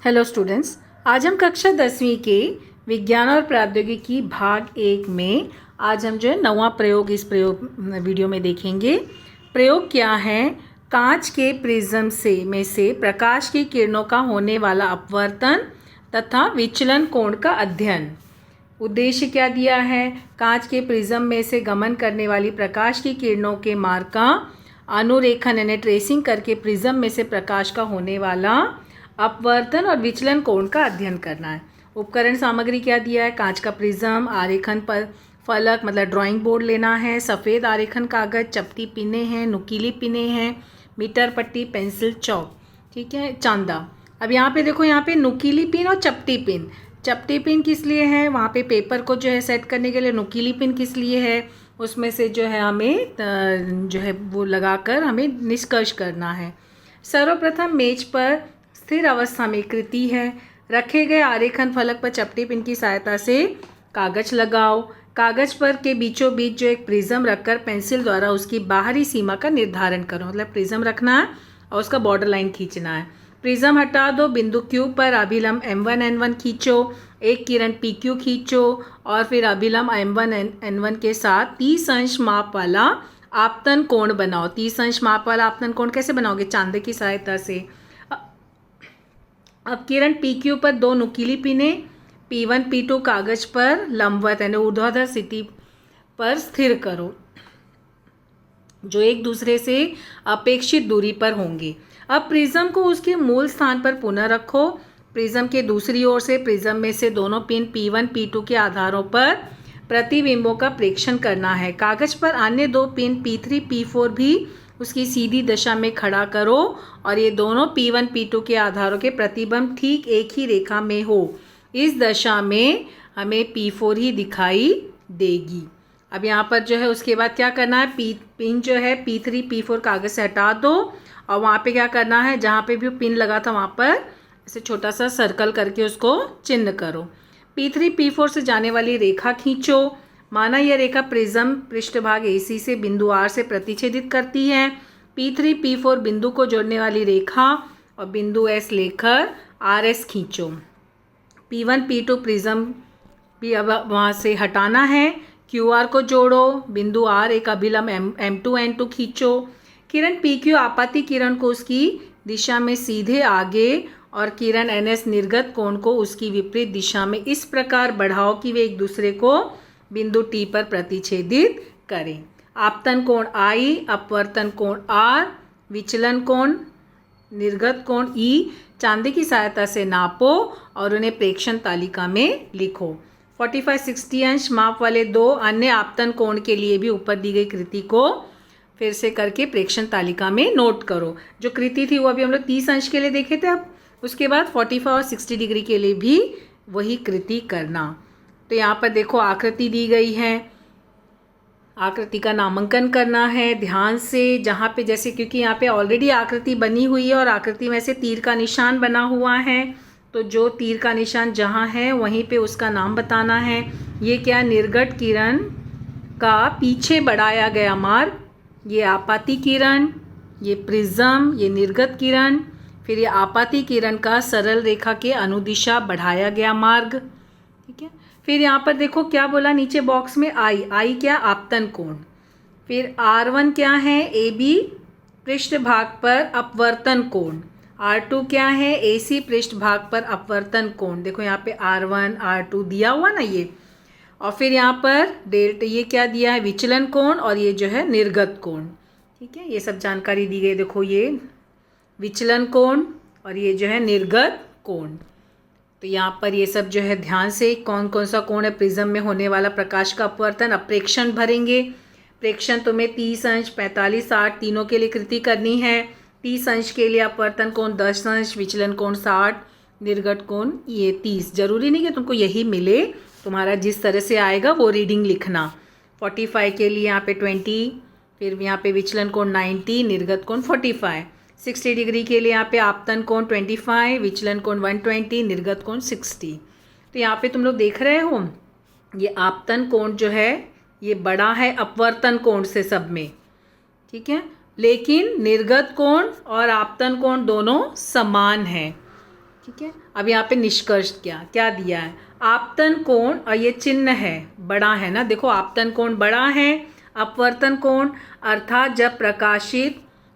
Hello students, आज हम कक्षा 10वीं के विज्ञान और प्रौद्योगिकी भाग 1 में आज हम जो है 9वां प्रयोग इस वीडियो में देखेंगे। प्रयोग क्या है? कांच के प्रिज्म से प्रकाश की किरणों का होने वाला अपवर्तन तथा विचलन कोण का अध्ययन। उद्देश्य क्या दिया है? कांच के प्रिज्म में से गमन करने वाली प्रकाश की किरणों के मार्ग का अनुरेखण यानी ट्रेसिंग करके प्रिज्म में से प्रकाश का होने वाला अपवर्तन और विचलन कोण का अध्ययन करना है। उपकरण सामग्री क्या दिया है? कांच का प्रिज्म, आरेखन पर फलक मतलब ड्राइंग बोर्ड लेना है, सफ़ेद आरेखन कागज, चपटी पिने हैं, नुकीली पिने हैं, मीटर पट्टी, पेंसिल, चौक, ठीक है, चांदा। अब यहाँ पे देखो, यहाँ पे नुकीली पिन और चपटी पिन। चपटी पिन किस लिए है? वहाँ पे पेपर को जो है सेट करने के लिए। नुकीली पिन किस लिए है? उसमें से जो है हमें जो है वो लगाकर हमें निष्कर्ष करना है। सर्वप्रथम मेज पर स्थिर अवस्था में कृति है। रखे गए आरेखन फलक पर चपटी पिन की सहायता से कागज लगाओ। कागज पर के बीचों बीच जो एक प्रिज्म रखकर पेंसिल द्वारा उसकी बाहरी सीमा का निर्धारण करो। मतलब प्रिज्म रखना है और उसका बॉर्डर लाइन खींचना है। प्रिज्म हटा दो। बिंदु Q पर अभिलंब M1 N1 खींचो। एक किरण PQ खींचो और फिर अभिलंब M1 N1 के साथ 30 अंश माप वाला आपतन कोण बनाओ। 30 अंश माप वाला आपतन कोण कैसे बनाओगे? चांदे की सहायता से। अब किरण PQ पर दो नुकीली पिनें P1 P2 कागज पर लंबवत यानी ऊर्ध्वाधर स्थिति पर स्थिर करो, जो एक दूसरे से अपेक्षित दूरी पर होंगी। अब प्रिज्म को उसके मूल स्थान पर पुनः रखो। प्रिज्म के दूसरी ओर से प्रिज्म में से दोनों पिन P1 P2 के आधारों पर प्रतिबिंबों का प्रेक्षण करना है। कागज पर अन्य दो पिन P3 P4 भी उसकी सीधी दिशा में खड़ा करो और ये दोनों P1 P2 के आधारों के प्रतिबिंब ठीक एक ही रेखा में हो। इस दशा में हमें P4 ही दिखाई देगी। अब यहाँ पर जो है उसके बाद क्या करना है? पिन जो है P3 P4 कागज से हटा दो और वहाँ पे क्या करना है? जहाँ पे भी पिन लगा था वहाँ पर ऐसे छोटा सा सर्कल करके उसको चिन्ह करो। P3 P4 से जाने वाली रेखा खींचो। माना यह रेखा प्रिज्म पृष्ठभाग AC से बिंदु R से प्रतिच्छेदित करती है। P3 P4 बिंदु को जोड़ने वाली रेखा और बिंदु S लेकर RS खींचो। P1 P2 प्रिज्म भी अब वहाँ से हटाना है। QR को जोड़ो। बिंदु R एक अभिलंब M2 N2 खींचो। किरण PQ आपाती किरण को उसकी दिशा में सीधे आगे और किरण NS निर्गत कोण को उसकी विपरीत दिशा में इस प्रकार बढ़ाओ कि वे एक दूसरे को बिंदु T पर प्रतिच्छेदित करें। आपतन कोण I, अपवर्तन कोण R, विचलन कोण निर्गत कोण E चांदी की सहायता से नापो और उन्हें प्रेक्षण तालिका में लिखो। 45-60 अंश माप वाले दो अन्य आपतन कोण के लिए भी ऊपर दी गई कृति को फिर से करके प्रेक्षण तालिका में नोट करो। जो कृति थी वो अभी हम लोग 30 अंश के लिए देखे थे। अब उसके बाद 45 और 60 डिग्री के लिए भी वही कृति करना। तो यहाँ पर देखो आकृति दी गई है। आकृति का नामांकन करना है ध्यान से। जहाँ पे जैसे क्योंकि यहाँ पे ऑलरेडी आकृति बनी हुई है और आकृति में से तीर का निशान बना हुआ है, तो जो तीर का निशान जहाँ है वहीं पे उसका नाम बताना है। ये क्या? निर्गत किरण का पीछे बढ़ाया गया मार्ग, ये आपाती किरण, ये प्रिज्म, ये निर्गत किरण, फिर ये आपाती किरण का सरल रेखा के अनुदिशा बढ़ाया गया मार्ग, ठीक है। फिर यहाँ पर देखो क्या बोला नीचे बॉक्स में? आई क्या? आपतन कोण। फिर R1 क्या है? AB पृष्ठभाग पर अपवर्तन कोण। R2 क्या है? AC पृष्ठभाग पर अपवर्तन कोण। देखो यहाँ पे R1 R2 दिया हुआ ना ये। और फिर यहाँ पर डेल्टा ये क्या दिया है? विचलन कोण और ये जो है निर्गत कोण, ठीक है। ये सब जानकारी दी गई। देखो ये विचलन कोण और ये जो है निर्गत कोण। तो यहाँ पर ये सब जो है ध्यान से कौन कौन सा कोण है प्रिज्म में होने वाला प्रकाश का अपवर्तन। अब प्रेक्षण भरेंगे। प्रेक्षण तुम्हें 30 अंश 45 60 तीनों के लिए कृति करनी है। 30 अंश के लिए अपवर्तन कोण 10 अंश, विचलन कोण 60, निर्गत कोण ये 30। जरूरी नहीं कि तुमको यही मिले, तुम्हारा जिस तरह से आएगा वो रीडिंग लिखना। 45 के लिए यहाँ पे 20, फिर यहाँ पे विचलन कोण 90, निर्गत कोण 45। 60 डिग्री के लिए यहाँ पे आपतन कोण 25, विचलन कोण 120, निर्गत कोण 60। तो यहाँ पे तुम लोग देख रहे हो ये आपतन कोण जो है ये बड़ा है अपवर्तन कोण से सब में, ठीक है। लेकिन निर्गत कोण और आपतन कोण दोनों समान हैं। ठीक है। अब यहाँ पे निष्कर्ष क्या दिया है, आपतन कोण, और ये चिन्ह है बड़ा है ना, देखो आपतन कोण बड़ा है। अपवर्तन कोण अर्थात जब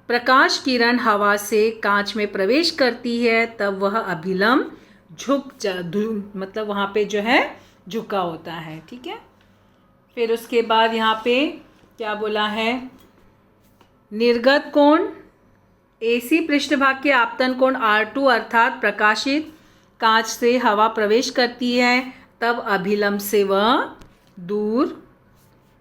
प्रकाश किरण हवा से कांच में प्रवेश करती है तब वह अभिलंब मतलब वहाँ पे जो है झुका होता है। ठीक है। फिर उसके बाद यहाँ पे क्या बोला है, निर्गत कोण, AC पृष्ठभाग के आपतन कोण R2 अर्थात प्रकाशित कांच से हवा प्रवेश करती है तब अभिलंब से वह दूर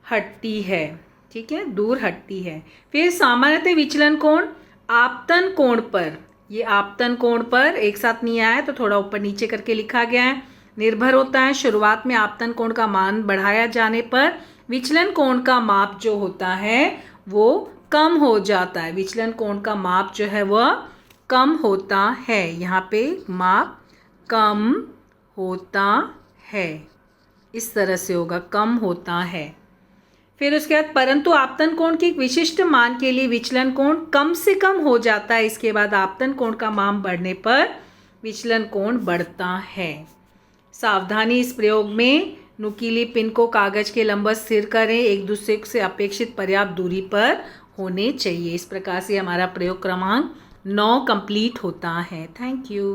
हटती है। ठीक है, दूर हटती है। फिर सामान्यतः विचलन कोण आपतन कोण पर, ये आपतन कोण पर एक साथ नहीं आया है तो थोड़ा ऊपर नीचे करके लिखा गया है, निर्भर होता है। शुरुआत में आपतन कोण का मान बढ़ाया जाने पर विचलन कोण का माप जो होता है वो कम हो जाता है। विचलन कोण का माप जो है वह कम होता है, यहाँ पे माप कम होता है, इस तरह से होगा, कम होता है। फिर उसके बाद परंतु आपतन कोण के एक विशिष्ट मान के लिए विचलन कोण कम से कम हो जाता है। इसके बाद आपतन कोण का मान बढ़ने पर विचलन कोण बढ़ता है। सावधानी, इस प्रयोग में नुकीली पिन को कागज के लंबवत स्थिर करें, एक दूसरे से अपेक्षित पर्याप्त दूरी पर होने चाहिए। इस प्रकार से हमारा प्रयोग क्रमांक 9 कंप्लीट होता है। Thank you.